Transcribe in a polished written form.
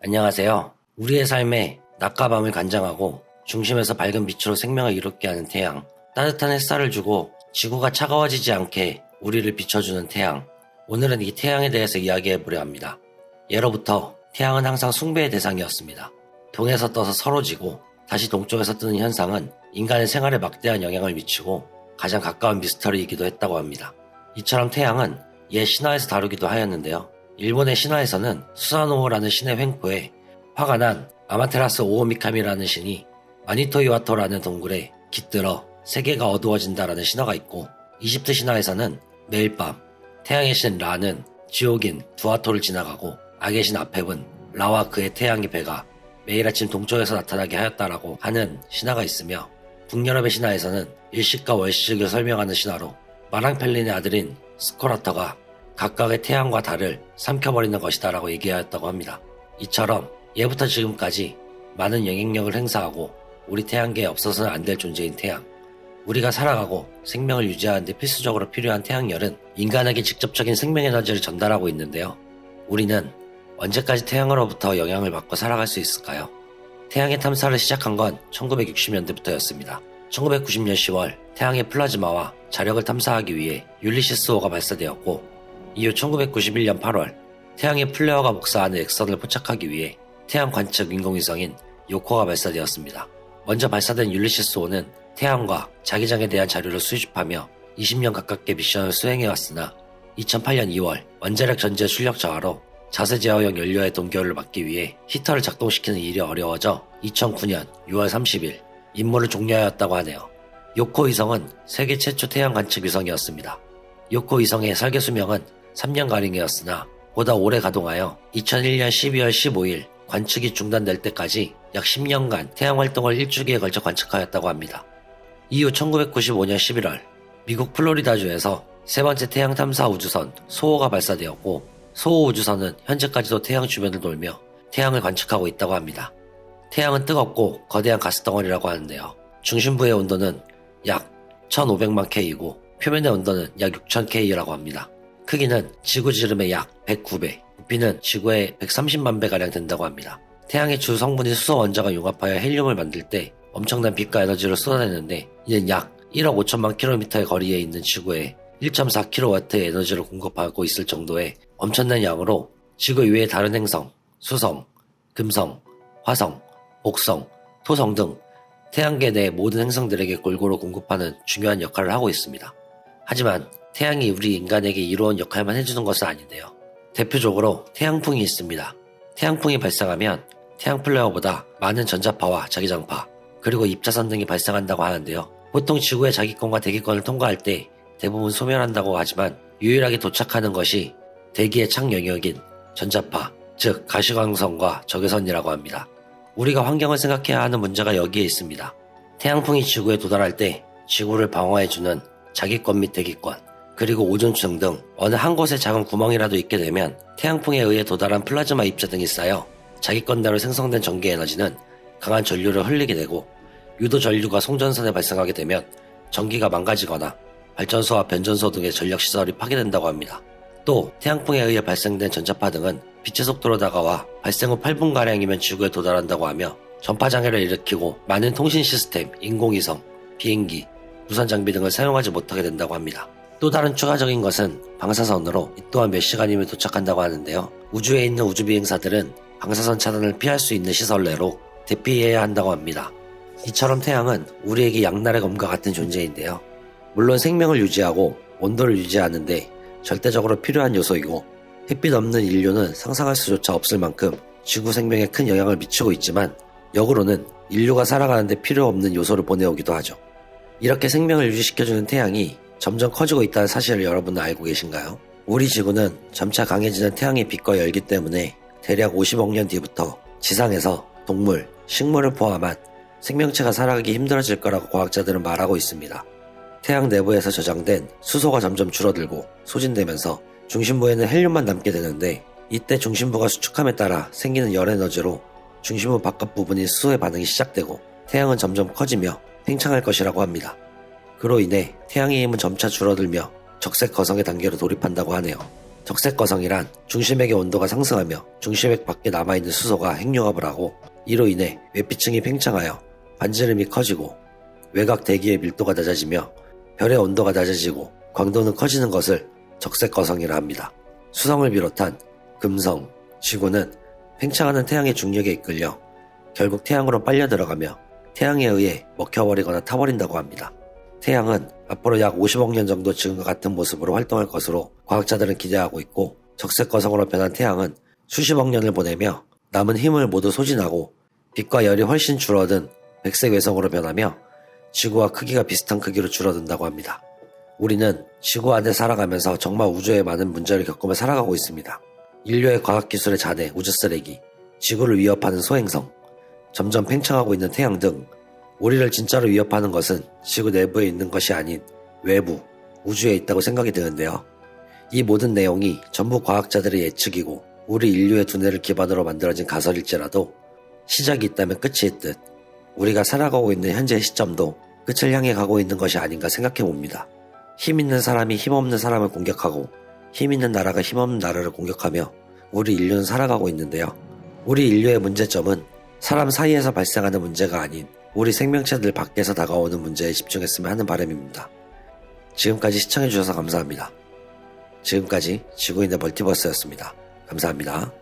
안녕하세요. 우리의 삶에 낮과 밤을 관장하고 중심에서 밝은 빛으로 생명을 이롭게 하는 태양, 따뜻한 햇살을 주고 지구가 차가워지지 않게 우리를 비춰주는 태양. 오늘은 이 태양에 대해서 이야기해보려 합니다. 예로부터 태양은 항상 숭배의 대상이었습니다. 동에서 떠서 서로 지고 다시 동쪽에서 뜨는 현상은 인간의 생활에 막대한 영향을 미치고 가장 가까운 미스터리이기도 했다고 합니다. 이처럼 태양은 옛 신화에서 다루기도 하였는데요. 일본의 신화에서는 수사노오라는 신의 횡포에 화가 난 아마테라스 오오미카미라는 신이 마니토이와토라는 동굴에 깃들어 세계가 어두워진다라는 신화가 있고, 이집트 신화에서는 매일 밤 태양의 신 라는 지옥인 두아토를 지나가고 악의 신 아펩은 라와 그의 태양의 배가 매일 아침 동쪽에서 나타나게 하였다라고 하는 신화가 있으며, 북유럽의 신화에서는 일식과 월식을 설명하는 신화로 마랑펠린의 아들인 스코라터가 각각의 태양과 달을 삼켜버리는 것이다라고 얘기하였다고 합니다. 이처럼 예부터 지금까지 많은 영향력을 행사하고 우리 태양계에 없어서는 안 될 존재인 태양. 우리가 살아가고 생명을 유지하는 데 필수적으로 필요한 태양열은 인간에게 직접적인 생명 에너지를 전달하고 있는데요. 우리는 언제까지 태양으로부터 영향을 받고 살아갈 수 있을까요? 태양의 탐사를 시작한 건 1960년대부터였습니다. 1990년 10월 태양의 플라즈마와 자력을 탐사하기 위해 율리시스5가 발사되었고, 이후 1991년 8월 태양의 플레어가 복사하는 엑선을 포착하기 위해 태양 관측 인공위성인 요코가 발사되었습니다. 먼저 발사된 율리시스5는 태양과 자기장에 대한 자료를 수집하며 20년 가깝게 미션을 수행해왔으나 2008년 2월 원자력 전지의 출력 저하로 자세 제어용 연료의 동결을 막기 위해 히터를 작동시키는 일이 어려워져 2009년 6월 30일 임무를 종료하였다고 하네요. 요코 위성은 세계 최초 태양 관측 위성이었습니다. 요코 위성의 설계 수명은 3년가량이었으나 보다 오래 가동하여 2001년 12월 15일 관측이 중단될 때까지 약 10년간 태양 활동을 일주기에 걸쳐 관측하였다고 합니다. 이후 1995년 11월 미국 플로리다주에서 세 번째 태양 탐사 우주선 소호가 발사되었고, 소호 우주선은 현재까지도 태양 주변을 돌며 태양을 관측하고 있다고 합니다. 태양은 뜨겁고 거대한 가스덩어리라고 하는데요. 중심부의 온도는 약 1500만 K이고 표면의 온도는 약 6000K라고 합니다. 크기는 지구 지름의 약 109배, 부피는 지구의 130만 배가량 된다고 합니다. 태양의 주 성분인 수소 원자가 융합하여 헬륨을 만들 때 엄청난 빛과 에너지를 쏟아내는데, 이는 약 1억 5천만 킬로미터의 거리에 있는 지구에 1.4kW의 에너지를 공급하고 있을 정도의 엄청난 양으로 지구 이외의 다른 행성, 수성, 금성, 화성, 목성, 토성 등 태양계 내 모든 행성들에게 골고루 공급하는 중요한 역할을 하고 있습니다. 하지만 태양이 우리 인간에게 이로운 역할만 해주는 것은 아닌데요. 대표적으로 태양풍이 있습니다. 태양풍이 발생하면 태양 플레어보다 많은 전자파와 자기장파, 그리고 입자선 등이 발생한다고 하는데요. 보통 지구의 자기권과 대기권을 통과할 때 대부분 소멸한다고 하지만 유일하게 도착하는 것이 대기의 창 영역인 전자파, 즉 가시광선과 적외선이라고 합니다. 우리가 환경을 생각해야 하는 문제가 여기에 있습니다. 태양풍이 지구에 도달할 때 지구를 방어해주는 자기권 및 대기권, 그리고 오존층 등 어느 한 곳에 작은 구멍이라도 있게 되면 태양풍에 의해 도달한 플라즈마 입자 등이 쌓여 자기권대로 생성된 전기 에너지는 강한 전류를 흘리게 되고, 유도 전류가 송전선에 발생하게 되면 전기가 망가지거나 발전소와 변전소 등의 전력시설이 파괴된다고 합니다. 또 태양풍에 의해 발생된 전자파 등은 빛의 속도로 다가와 발생 후 8분가량이면 지구에 도달한다고 하며 전파장애를 일으키고 많은 통신 시스템, 인공위성, 비행기, 무선 장비 등을 사용하지 못하게 된다고 합니다. 또 다른 추가적인 것은 방사선으로 이 또한 몇 시간이면 도착한다고 하는데요. 우주에 있는 우주비행사들은 방사선 차단을 피할 수 있는 시설 내로 대피해야 한다고 합니다. 이처럼 태양은 우리에게 양날의 검과 같은 존재인데요. 물론 생명을 유지하고 온도를 유지하는데 절대적으로 필요한 요소이고, 햇빛 없는 인류는 상상할 수조차 없을 만큼 지구 생명에 큰 영향을 미치고 있지만, 역으로는 인류가 살아가는데 필요 없는 요소를 보내오기도 하죠. 이렇게 생명을 유지시켜주는 태양이 점점 커지고 있다는 사실을 여러분은 알고 계신가요? 우리 지구는 점차 강해지는 태양의 빛과 열기 때문에 대략 50억 년 뒤부터 지상에서 동물, 식물을 포함한 생명체가 살아가기 힘들어질 거라고 과학자들은 말하고 있습니다. 태양 내부에서 저장된 수소가 점점 줄어들고 소진되면서 중심부에는 헬륨만 남게 되는데, 이때 중심부가 수축함에 따라 생기는 열 에너지로 중심부 바깥 부분인 수소의 반응이 시작되고 태양은 점점 커지며 팽창할 것이라고 합니다. 그로 인해 태양의 힘은 점차 줄어들며 적색 거성의 단계로 돌입한다고 하네요. 적색거성이란 중심액의 온도가 상승하며 중심액 밖에 남아있는 수소가 핵융합을 하고 이로 인해 외피층이 팽창하여 반지름이 커지고 외곽 대기의 밀도가 낮아지며 별의 온도가 낮아지고 광도는 커지는 것을 적색거성이라 합니다. 수성을 비롯한 금성, 지구는 팽창하는 태양의 중력에 이끌려 결국 태양으로 빨려 들어가며 태양에 의해 먹혀버리거나 타버린다고 합니다. 태양은 앞으로 약 50억 년 정도 지금과 같은 모습으로 활동할 것으로 과학자들은 기대하고 있고 적색거성으로 변한 태양은 수십억 년을 보내며 남은 힘을 모두 소진하고 빛과 열이 훨씬 줄어든 백색 외성으로 변하며 지구와 크기가 비슷한 크기로 줄어든다고 합니다. 우리는 지구 안에 살아가면서 정말 우주에 많은 문제를 겪으며 살아가고 있습니다. 인류의 과학기술의 잔해, 우주 쓰레기, 지구를 위협하는 소행성, 점점 팽창하고 있는 태양 등 우리를 진짜로 위협하는 것은 지구 내부에 있는 것이 아닌 외부, 우주에 있다고 생각이 드는데요. 이 모든 내용이 전부 과학자들의 예측이고 우리 인류의 두뇌를 기반으로 만들어진 가설일지라도 시작이 있다면 끝이 있듯 우리가 살아가고 있는 현재의 시점도 끝을 향해 가고 있는 것이 아닌가 생각해 봅니다. 힘 있는 사람이 힘없는 사람을 공격하고 힘 있는 나라가 힘없는 나라를 공격하며 우리 인류는 살아가고 있는데요. 우리 인류의 문제점은 사람 사이에서 발생하는 문제가 아닌 우리 생명체들 밖에서 다가오는 문제에 집중했으면 하는 바람입니다. 지금까지 시청해주셔서 감사합니다. 지금까지 지구인의 멀티버스였습니다. 감사합니다.